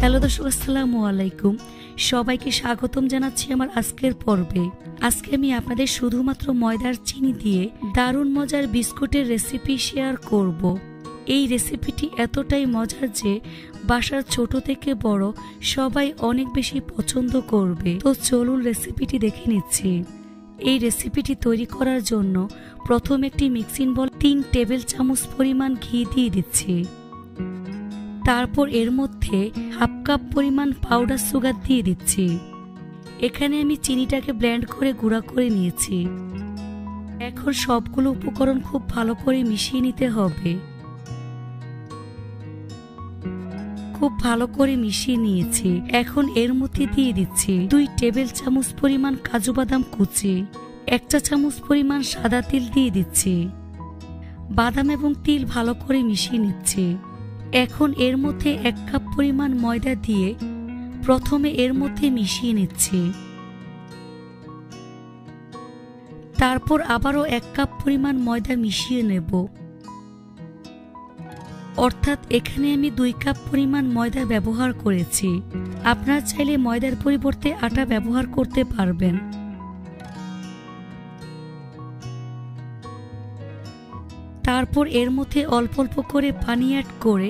Hello দর্শক, আসসালামু আলাইকুম। সবাইকে স্বাগতম জানাচ্ছি আমার আজকের পর্বে। আজকে আমি আপনাদের শুধুমাত্র ময়দার চিনি দিয়ে দারুণ মজার বিস্কুটের রেসিপি শেয়ার করব। এই রেসিপিটি এতটাই মজার যে বাসার ছোট থেকে বড় সবাই অনেক বেশি পছন্দ করবে। তো চলুন রেসিপিটি দেখে নিচ্ছি। এই রেসিপিটি তৈরি করার জন্য প্রথম একটি মিক্সিং বল 3 টেবিল চামচ পরিমাণ ঘি দিয়ে দিচ্ছি। তারপর এর মধ্যে হাফ কাপ পরিমাণ পাউডার সুগার দিয়ে দিচ্ছি। এখানে আমি চিনিটাকে ব্লেন্ড করে গুঁড়া করে নিয়েছি। এখন সবগুলো উপকরণ খুব ভালো করে মিশিয়ে নিতে হবে। খুব ভালো করে মিশিয়ে নিয়েছি। এখন এর মধ্যে দিয়ে দিচ্ছি 2 টেবিল চামচ পরিমাণ কাজু বাদাম কুচি, 1 চা চামচ পরিমাণ সাদা তিল দিয়ে দিচ্ছি। বাদাম এবং তিল ভালো করে মিশিয়ে নিচ্ছি। এখন এর মধ্যে 1 কাপ পরিমাণ ময়দা দিয়ে প্রথমে এর মধ্যে মিশিয়ে নিচ্ছি। তারপর আবারও 1 কাপ পরিমাণ ময়দা মিশিয়ে নেব। অর্থাৎ এখানে আমি 2 কাপ পরিমাণ ময়দা ব্যবহার করেছি। আপনারা চাইলে ময়দার পরিবর্তে আটা ব্যবহার করতে পারবেন। তারপর এর মধ্যে অল্প অল্প করে পানি অ্যাড করে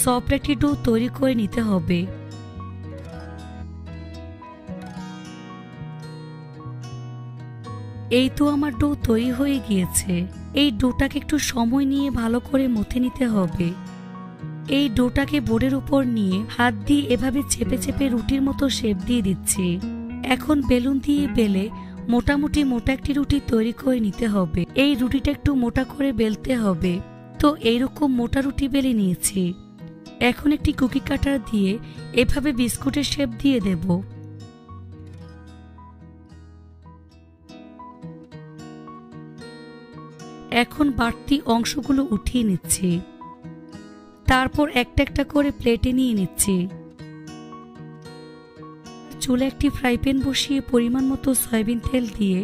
সফট একটি ডো তৈরি করে নিতে হবে। এই তো আমার ডো তৈরি হয়ে গিয়েছে। এই ডোটাকে একটু সময় নিয়ে ভালো করে মথে নিতে হবে। এই ডোটাকে বোর্ডের উপর নিয়ে হাত দিয়ে এভাবে চেপে চেপে রুটির মতো শেপ দিয়ে দিচ্ছি। এখন বেলুন দিয়ে বেলে মোটামুটি মোটা একটি রুটি তৈরি করে নিতে হবে। এই রুটিটা একটু মোটা করে বেলতে হবে। তো এইরকম মোটা রুটি বেলে নিয়েছি। এখন একটি কুকি কাটার দিয়ে এভাবে বিস্কুটের শেপ দিয়ে দেব। এখন বাড়তি অংশগুলো উঠিয়ে নিচ্ছি। তারপর একটা একটা করে প্লেটে নিয়ে নিচ্ছি। চুলে একটি ফ্রাই প্যান বসিয়ে পরিমাণ মতো সয়াবিন তেল দিয়ে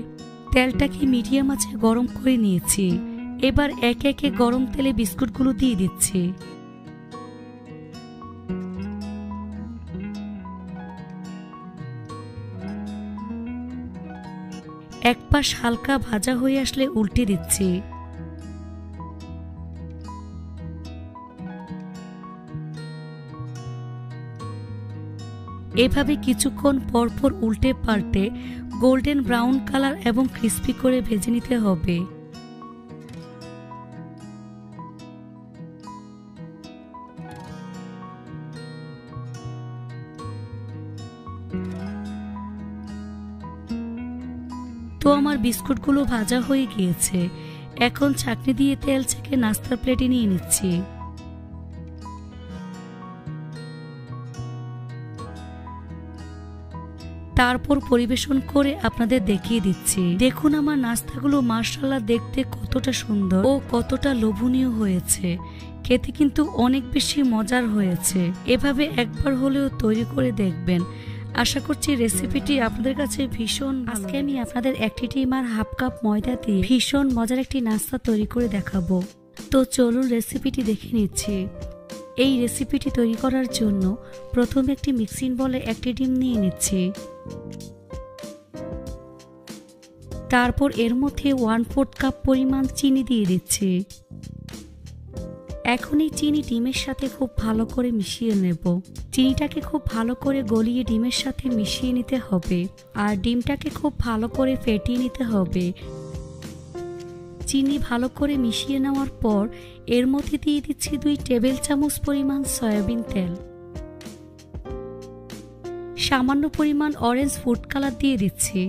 তেলটাকে মিডিয়াম আঁচে গরম করে নিয়েছি। এবার একে একে গরম তেলে বিস্কুটগুলো দিয়ে দিচ্ছি। এক পাশ হালকা ভাজা হয়ে আসলে উল্টে দিচ্ছি। এভাবে কিছুক্ষণ পরপর উল্টে পাল্টে গোল্ডেন ব্রাউন কালার এবং ক্রিস্পি করে ভেজে নিতে হবে। তো আমার বিস্কুটগুলো ভাজা হয়ে গিয়েছে। এখন ছাঁকনি দিয়ে তেল ছেঁকে নাস্তার প্লেটে নিয়ে নিচ্ছি। তারপর পরিবেশন করে আপনাদের দেখিয়ে দিচ্ছি। দেখুন আমার নাস্তাগুলো মাশাআল্লাহ দেখতে কতটা সুন্দর ও কতটা লোভনীয় হয়েছে। খেতে কিন্তু অনেক বেশি মজার হয়েছে। এভাবে একবার হলেও তৈরি করে দেখবেন। আশা করছি রেসিপিটি আপনাদের কাছে ভীষণ। আজকে আমি আপনাদের 1 টিম আর হাফ কাপ ময়দা দিয়ে ভীষণ মজার একটি নাস্তা তৈরি করে দেখাবো। তো চলুন রেসিপিটি দেখে নিচ্ছি। এই রেসিপিটি তৈরি করার জন্য প্রথমে একটি মিক্সিং বলে 1টি ডিম নিয়ে নিচ্ছি। তারপর এর মধ্যে 1/4 কাপ পরিমাণ চিনি দিয়ে দিচ্ছি। এখন এই চিনি ডিমের সাথে খুব ভালো করে মিশিয়ে নেব। চিনিটাকে খুব ভালো করে গলিয়ে ডিমের সাথে মিশিয়ে নিতে হবে। আর ডিমটাকে খুব ভালো করে ফেটিয়ে নিতে হবে। চিনি ভালো করে মিশিয়ে নেওয়ার পর এর মধ্যে দিয়ে দিচ্ছি 2 টেবিল চামচ পরিমাণ সয়াবিন তেল। সামান্য পরিমাণ অরেঞ্জ ফুড কালার দিয়ে দিচ্ছি।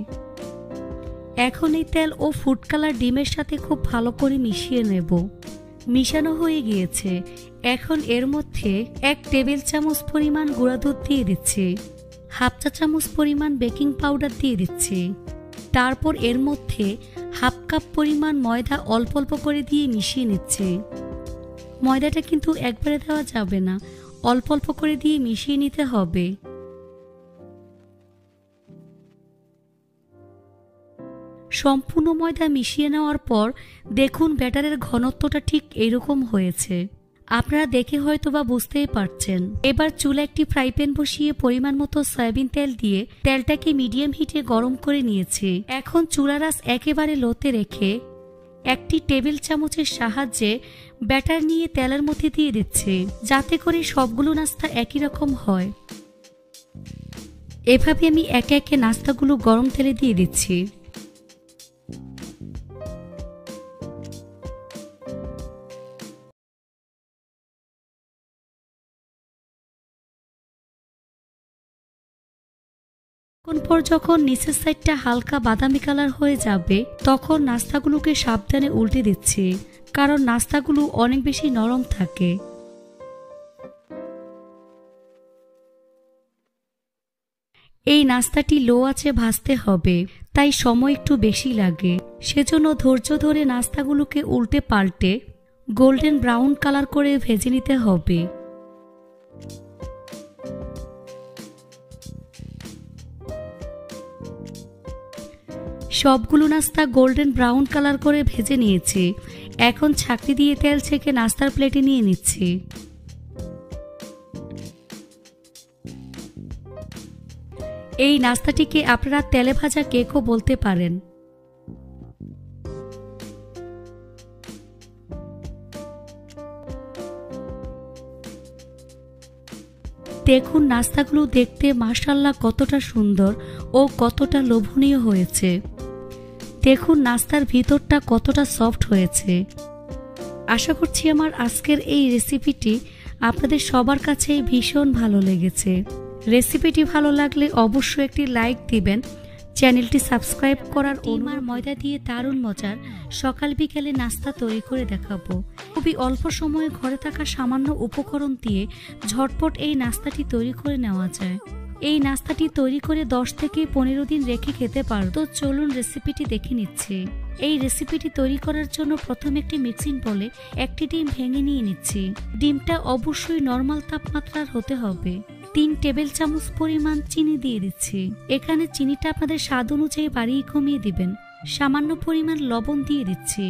এখন এই তেল ও ফুড কালার ডিমের সাথে খুব ভালো করে মিশিয়ে নেব। মিশানো হয়ে গিয়েছে। এখন এর মধ্যে 1 টেবিল চামচ পরিমাণ গুঁড়া দুধ দিয়ে দিচ্ছি। হাফ চা চামচ পরিমাণ বেকিং পাউডার দিয়ে দিচ্ছি। তারপর এর মধ্যে হাফ কাপ পরিমাণ ময়দা অল্প অল্প করে দিয়ে মিশিয়ে নিচ্ছি। ময়দাটা কিন্তু একবারে দেওয়া যাবে না, অল্প অল্প করে দিয়ে মিশিয়ে নিতে হবে। সম্পূর্ণ ময়দা মিশিয়ে নেওয়ার পর দেখুন ব্যাটারের ঘনত্বটা ঠিক এইরকম হয়েছে। আপনারা দেখে হয়তো বা বুঝতেই পারছেন। এবার চুলা একটি ফ্রাই প্যান বসিয়ে পরিমাণ মতো সয়াবিন তেল দিয়ে তেলটাকে মিডিয়াম হিটে গরম করে নিয়েছি। এখন চুলার আঁচ একেবারে লোতে রেখে একটি টেবিল চামচের সাহায্যে ব্যাটার নিয়ে তেলের মধ্যে দিয়ে দিচ্ছি, যাতে করে সবগুলো নাস্তা একই রকম হয়। এভাবে আমি একে একে নাস্তাগুলো গরম তেলে দিয়ে দিচ্ছি। পর যখন নিচের সাইডটা হালকা বাদামি কালার হয়ে যাবে তখন নাস্তাগুলোকে সাবধানে উল্টে দিচ্ছি, কারণ নাস্তাগুলো অনেক বেশি নরম থাকে। এই নাস্তাটি লো আঁচে ভাজতে হবে, তাই সময় একটু বেশি লাগে। সেজন্য ধৈর্য ধরে নাস্তাগুলোকে উল্টে পাল্টে গোল্ডেন ব্রাউন কালার করে ভেজে নিতে হবে। সবগুলো নাস্তা গোল্ডেন ব্রাউন কালার করে ভেজে নিয়েছি। এখন ছাঁকনি দিয়ে তেল ছেঁকে নাস্তার প্লেটে নিয়ে নিচ্ছি। এই নাস্তাটিকে আপনারা তেলে ভাজা কেকও বলতে পারেন। দেখুন নাস্তাগুলো দেখতে মাশাআল্লাহ কতটা সুন্দর ও কতটা লোভনীয় হয়েছে। দেখুন নাস্তার ভিতরটা কতটা সফট হয়েছে। আশা করছি আমার আজকের এই রেসিপিটি আপনাদের সবার কাছেই ভীষণ ভালো লেগেছে। রেসিপিটি ভালো লাগলে অবশ্যই একটি লাইক দিবেন, চ্যানেলটি সাবস্ক্রাইব করার ডিম আর ময়দা দিয়ে দারুণ মজার সকাল বিকেলে নাস্তা তৈরি করে দেখাবো। খুবই অল্প সময়ে ঘরে থাকা সামান্য উপকরণ দিয়ে ঝটপট এই নাস্তাটি তৈরি করে নেওয়া যায়। এই নাস্তাটি তৈরি করে 10 থেকে 15 দিন রেখে খেতে পারো। তো চলুন রেসিপিটি দেখে নিচ্ছি। এই রেসিপিটি তৈরি করার জন্য প্রথমে একটি মিক্সিং বলে একটি ডিম ভেঙে নিয়ে নিচ্ছি। ডিমটা অবশ্যই নরমাল তাপমাত্রার হতে হবে। 3 টেবিল চামচ পরিমাণ চিনি দিয়ে দিচ্ছি। এখানে চিনিটা আপনাদের স্বাদ অনুযায়ী বাড়িয়ে কমিয়ে দিবেন। সামান্য পরিমাণ লবণ দিয়ে দিচ্ছি।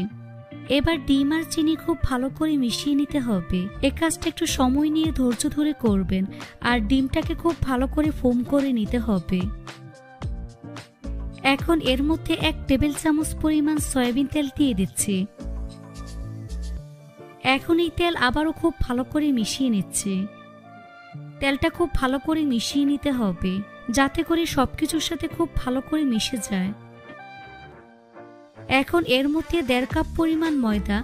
এবার ডিম আর চিনি খুব ভালো করে মিশিয়ে নিতে হবে। এই কাজটা একটু সময় নিয়ে ধৈর্য ধরে করবেন, আর ডিমটাকে খুব ভালো করে ফোম করে নিতে হবে। এখন এর মধ্যে 1 টেবিল চামচ পরিমাণ সয়াবিন তেল দিয়ে দিচ্ছি। এখন এই তেল আবারও খুব ভালো করে মিশিয়ে নিচ্ছি। তেলটা খুব ভালো করে মিশিয়ে নিতে হবে, যাতে করে সবকিছুর সাথে খুব ভালো করে মিশে যায়। এখন এর মধ্যে 1.5 কাপ পরিমাণ ময়দা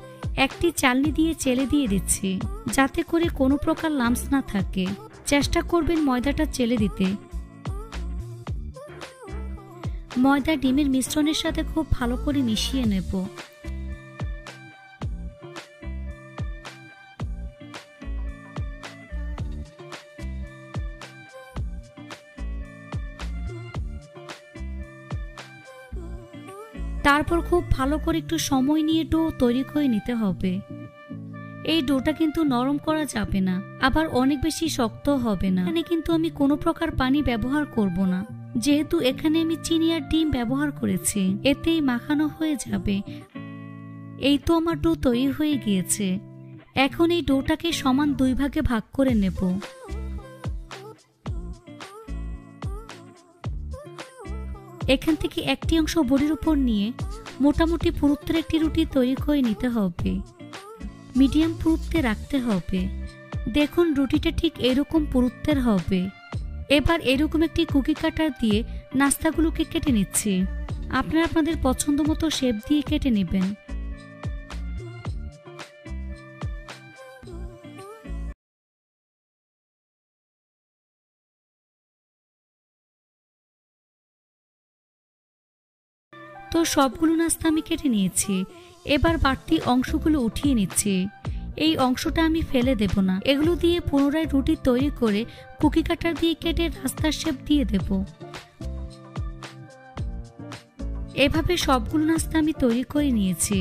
একটি চালনি দিয়ে চেলে দিয়ে দিচ্ছি, যাতে করে কোনো প্রকার লাম্পস না থাকে। চেষ্টা করবেন ময়দাটা চেলে দিতে। ময়দা ডিমের মিশ্রণের সাথে খুব ভালো করে মিশিয়ে নেব। তারপর খুব ভালো করে একটু সময় নিয়ে ডো তৈরি করে নিতে হবে। এই ডোটা কিন্তু নরম করা যাবে না, আবার অনেক বেশি শক্ত হবে না। এখানে কিন্তু আমি কোনো প্রকার পানি ব্যবহার করব না, যেহেতু এখানে আমি চিনি আর ডিম ব্যবহার করেছি, এতেই মাখানো হয়ে যাবে। এই তো আমার ডো তৈরি হয়ে গিয়েছে। এখন এই ডোটাকে সমান 2 ভাগে ভাগ করে নেব। এখান থেকে একটি অংশ বড়ির উপর নিয়ে মোটামুটি পুরুত্বের একটি রুটি তৈরি করে নিতে হবে। মিডিয়াম পুরুত্বে রাখতে হবে। দেখুন রুটিটা ঠিক এরকম পুরুত্বের হবে। এবার এরকম একটি কুকি কাটার দিয়ে নাস্তাগুলোকে কেটে নিচ্ছি। আপনারা আপনাদের পছন্দ মতো শেপ দিয়ে কেটে নেবেন। তো সবগুলো নাস্তা আমি কেটে নিয়েছি। এবার বাড়তি অংশগুলো উঠিয়ে নিচ্ছি। এই অংশটা আমি ফেলে দেব না, এগুলো দিয়ে পুনরায় রুটি তৈরি করে কুকি কাটার দিয়ে কেটে রাস্তার শেপ দিয়ে দেব। এভাবে সবগুলো নাস্তা আমি তৈরি করে নিয়েছি।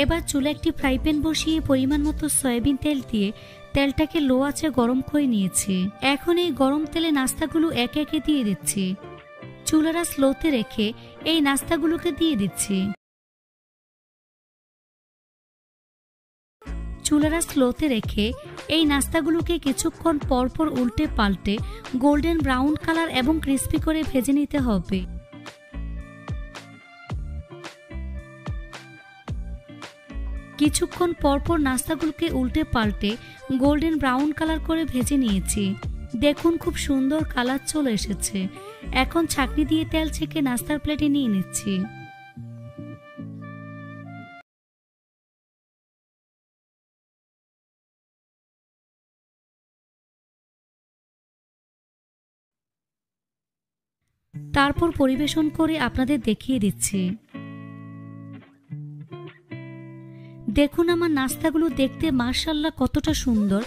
এবার চুলা একটি ফ্রাই প্যান বসিয়ে পরিমাণ মতো সয়াবিন তেল দিয়ে তেলটাকে লো আঁচে গরম করে নিয়েছি। এখন এই গরম তেলে নাস্তাগুলো একে একে দিয়ে দিচ্ছি। চুলার আঁচ লোতে রেখে এই নাস্তাগুলোকে দিয়ে দিচ্ছি। চুলাটা স্লোতে রেখে এই নাস্তাগুলোকে কিছুক্ষণ পরপর উল্টে পাল্টে গোল্ডেন ব্রাউন কালার এবং ক্রিস্পি করে ভেজে নিতে হবে। কিছুক্ষণ পরপর নাস্তাগুলোকে উল্টে পাল্টে গোল্ডেন ব্রাউন কালার করে ভেজে নিয়েছি। দেখুন খুব সুন্দর কালার চলে এসেছে। এখন ছাঁকনি দিয়ে তেল ছেঁকে নাস্তার প্লেটে নিয়ে নিচ্ছি। তারপর পরিবেশন করে আপনাদের দেখিয়ে দিচ্ছি। দেখুন আমার নাস্তাগুলো দেখতে মাশাআল্লাহ কতটা সুন্দর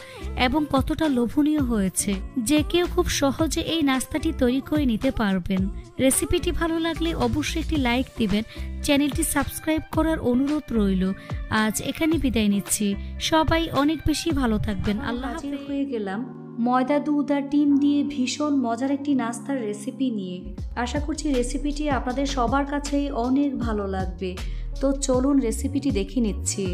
এবং কতটা লোভনীয় হয়েছে। যে কেউ খুব সহজে এই নাস্তাটি তৈরি করে নিতে পারবেন। রেসিপিটি ভালো লাগলে অবশ্যই একটি লাইক দিবেন, চ্যানেলটি সাবস্ক্রাইব করার অনুরোধ রইল। আজ এখানে বিদায় নিচ্ছি। সবাই অনেক বেশি ভালো থাকবেন। আল্লাহ হাফেজ। হয়ে গেলাম ময়দা, দুধ আর ডিম দিয়ে ভীষণ মজার একটি নাস্তার রেসিপি নিয়ে। আশা করছি রেসিপিটি আপনাদের সবার কাছেই অনেক ভালো লাগবে। তো চলুন রেসিপিটি দেখে নিচ্ছি।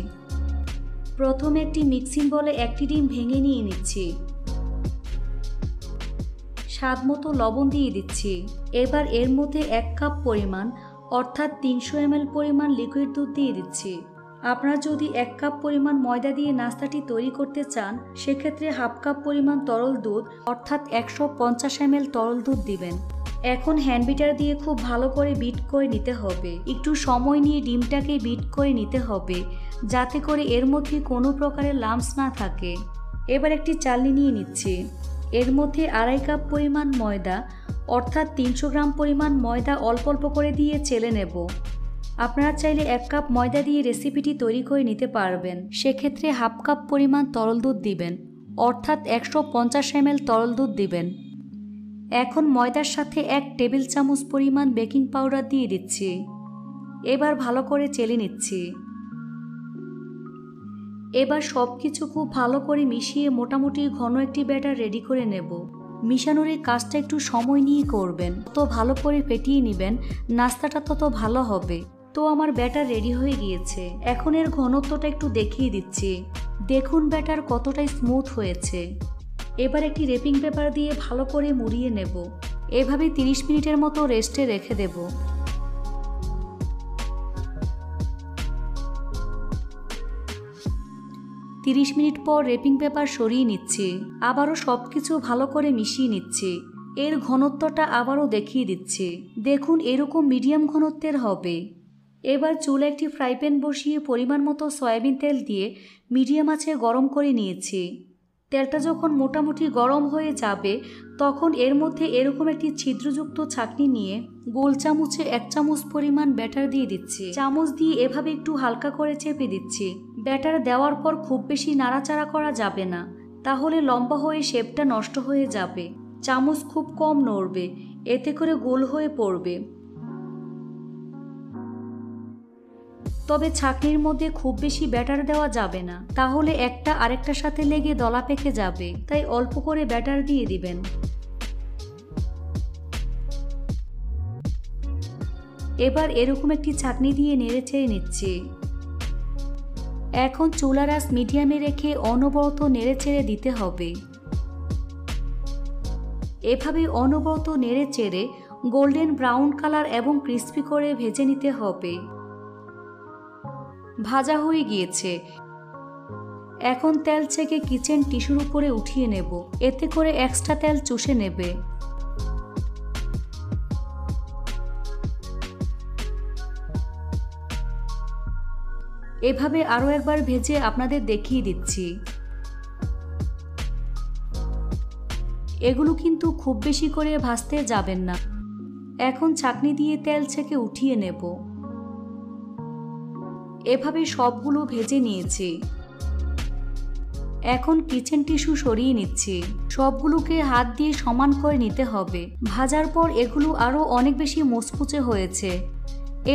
প্রথমে একটি মিক্সিং বলে একটি ডিম ভেঙে নিয়ে নিচ্ছি। স্বাদ মতো লবণ দিয়ে দিচ্ছি। এবার এর মধ্যে 1 কাপ পরিমাণ অর্থাৎ 300 ml পরিমাণ লিকুইড দুধ দিয়ে দিচ্ছি। আপনারা যদি 1 কাপ পরিমাণ ময়দা দিয়ে নাস্তাটি তৈরি করতে চান সেক্ষেত্রে 1/2 কাপ পরিমাণ তরল দুধ অর্থাৎ 150 ml তরল দুধ দিবেন। এখন হ্যান্ড বিটার দিয়ে খুব ভালো করে বিট করে নিতে হবে। একটু সময় নিয়ে ডিমটাকে বিট করে নিতে হবে যাতে করে এর মধ্যে কোনো প্রকারের লাম্পস না থাকে। এবার একটি চালনি নিয়ে নিচ্ছি। এর মধ্যে 2.5 কাপ পরিমাণ ময়দা অর্থাৎ 300 গ্রাম পরিমাণ ময়দা অল্প অল্প করে দিয়ে চেলে নেব। আপনারা চাইলে 1 কাপ ময়দা দিয়ে রেসিপিটি তৈরি করে নিতে পারবেন। সেক্ষেত্রে 1/2 কাপ পরিমাণ তরল দুধ দিবেন অর্থাৎ 150 ml তরল দুধ দিবেন। এখন ময়দার সাথে 1 টেবিল চামচ পরিমাণ বেকিং পাউডার দিয়ে দিচ্ছি। এবার ভালো করে চেলে নিচ্ছি। এবার সব কিছু খুব ভালো করে মিশিয়ে মোটামুটি ঘন একটি ব্যাটার রেডি করে নেব। মিশানোর এই কাজটা একটু সময় নিয়ে করবেন। তো ভালো করে ফেটিয়ে নেবেন, নাস্তাটা তত ভালো হবে। তো আমার ব্যাটার রেডি হয়ে গিয়েছে। এখন এর ঘনত্বটা একটু দেখিয়ে দিচ্ছি। দেখুন ব্যাটার কতটাই স্মুথ হয়েছে। এবার একটি রেপিং পেপার দিয়ে ভালো করে মুড়িয়ে নেব। এভাবে 30 মিনিটের মতো রেস্টে রেখে দেব। 30 মিনিট পর রেপিং পেপার সরিয়ে নিচ্ছি। আবারও সবকিছু ভালো করে মিশিয়ে নিচ্ছি। এর ঘনত্বটা আবারও দেখিয়ে দিচ্ছি। দেখুন এরকম মিডিয়াম ঘনত্বের হবে। এবার চুলে একটি ফ্রাই প্যান বসিয়ে পরিমাণ মতো সয়াবিন তেল দিয়ে মিডিয়াম আঁচে গরম করে নিয়েছি। তেলটা যখন মোটামুটি গরম হয়ে যাবে তখন এর মধ্যে এরকম একটি ছিদ্রযুক্ত ছাঁকনি নিয়ে গোল চামচে 1 চামচ পরিমাণ ব্যাটার দিয়ে দিচ্ছি। চামচ দিয়ে এভাবে একটু হালকা করে চেপে দিচ্ছি। ব্যাটার দেওয়ার পর খুব বেশি নাড়াচাড়া করা যাবে না, তাহলে লম্বা হয়ে শেপটা নষ্ট হয়ে যাবে। চামচ খুব কম নড়বে, এতে করে গোল হয়ে পড়বে। তবে ছাঁকনির মধ্যে খুব বেশি ব্যাটার দেওয়া যাবে না, তাহলে একটা আরেকটার সাথে লেগে দলা পেকে যাবে। তাই অল্প করে ব্যাটার দিয়ে দিবেন। এবার এরকম একটি ছাঁকনি দিয়ে নেড়েচেড়ে নিচ্ছি। এখন চুলার আঁচ মিডিয়ামে রেখে অনবরত নেড়েচেড়ে দিতে হবে। এভাবে অনবরত নেড়েচেড়ে গোল্ডেন ব্রাউন কালার এবং ক্রিস্পি করে ভেজে নিতে হবে। ভাজা হয়ে গিয়েছে। এখন তেল ছেঁকে কিচেন টিস্যুর উপরে উঠিয়ে নেব, এতে করে এক্সট্রা তেল চুষে নেবে। এভাবে আরও একবার ভেজে আপনাদের দেখিয়ে দিচ্ছি। এগুলো কিন্তু খুব বেশি করে ভাজতে যাবেন না। এখন ছাঁকনি দিয়ে তেল ছেঁকে উঠিয়ে নেব। এভাবে সবগুলো ভেজে নিয়েছি। এখন কিচেন টিস্যু সরিয়ে নিচ্ছি। সবগুলোকে হাত দিয়ে সমান করে নিতে হবে। ভাজার পর এগুলো আরও অনেক বেশি মুচমুচে হয়েছে।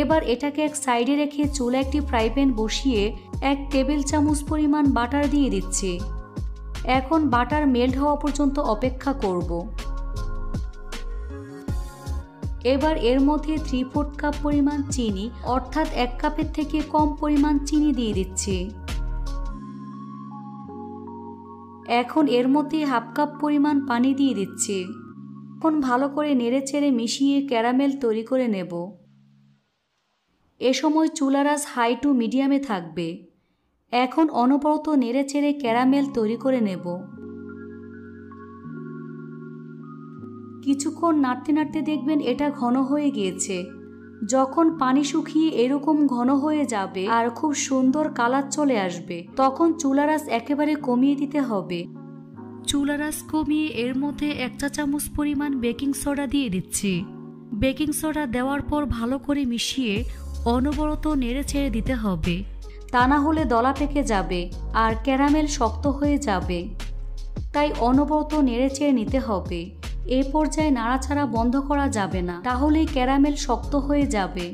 এবার এটাকে এক সাইডে রেখে চুলে একটি ফ্রাই প্যান বসিয়ে 1 টেবিল চামচ পরিমাণ বাটার দিয়ে দিচ্ছি। এখন বাটার মেল্ট হওয়া পর্যন্ত অপেক্ষা করব। এবার এর মধ্যে 3/4 কাপ পরিমাণ চিনি অর্থাৎ 1 কাপের থেকে কম পরিমাণ চিনি দিয়ে দিচ্ছি। এখন এর মধ্যে হাফ কাপ পরিমাণ পানি দিয়ে দিচ্ছি। এখন ভালো করে নেড়েচেড়ে মিশিয়ে ক্যারামেল তৈরি করে নেব। এ সময় চুলার আঁচ হাই টু মিডিয়ামে থাকবে। এখন অনবরত নেড়েচেড়ে ক্যারামেল তৈরি করে নেব। কিছুক্ষণ নাড়তে নাড়তে দেখবেন এটা ঘন হয়ে গিয়েছে। যখন পানি শুকিয়ে এরকম ঘন হয়ে যাবে আর খুব সুন্দর কালার চলে আসবে, তখন চুলার আঁচ একেবারে কমিয়ে দিতে হবে। চুলার আঁচ কমিয়ে এর মধ্যে 1 চা চামচ পরিমাণ বেকিং সোডা দিয়ে দিচ্ছি। বেকিং সোডা দেওয়ার পর ভালো করে মিশিয়ে অনবরত নেড়ে ছেড়ে দিতে হবে, তা না হলে দলা পেকে যাবে আর ক্যারামেল শক্ত হয়ে যাবে। তাই অনবরত নেড়ে চেড়ে নিতে হবে। এ পর্যায়ে নাড়াচাড়া বন্ধ করা যাবে না, তাহলেই ক্যারামেল শক্ত হয়ে যাবে।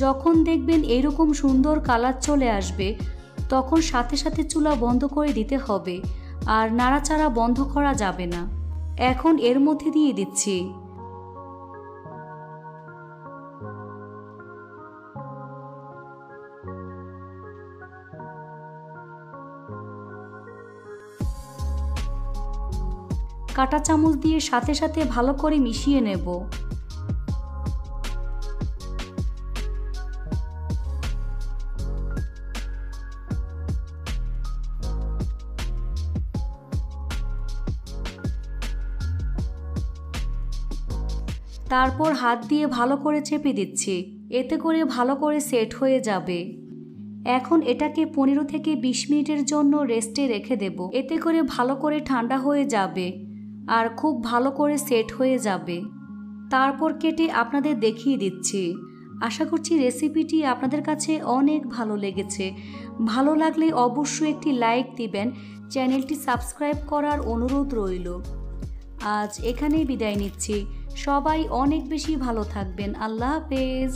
যখন দেখবেন এরকম সুন্দর কালার চলে আসবে, তখন সাথে সাথে চুলা বন্ধ করে দিতে হবে আর নাড়াচাড়া বন্ধ করা যাবে না। এখন এর মধ্যে দিয়ে দিচ্ছি কাঁটা চামচ দিয়ে সাথে সাথে ভালো করে মিশিয়ে নেব। তারপর হাত দিয়ে ভালো করে চেপে দিচ্ছি, এতে করে ভালো করে সেট হয়ে যাবে। এখন এটাকে 15 থেকে 20 মিনিটের জন্য রেস্টে রেখে দেব। এতে করে ভালো করে ঠান্ডা হয়ে যাবে আর খুব ভালো করে সেট হয়ে যাবে। তারপর কেটে আপনাদের দেখিয়ে দিচ্ছি। আশা করছি রেসিপিটি আপনাদের কাছে অনেক ভালো লেগেছে। ভালো লাগলে অবশ্যই একটি লাইক দিবেন। চ্যানেলটি সাবস্ক্রাইব করার অনুরোধ রইল। আজ এখানেই বিদায় নিচ্ছি। সবাই অনেক বেশি ভালো থাকবেন। আল্লাহ হাফেজ।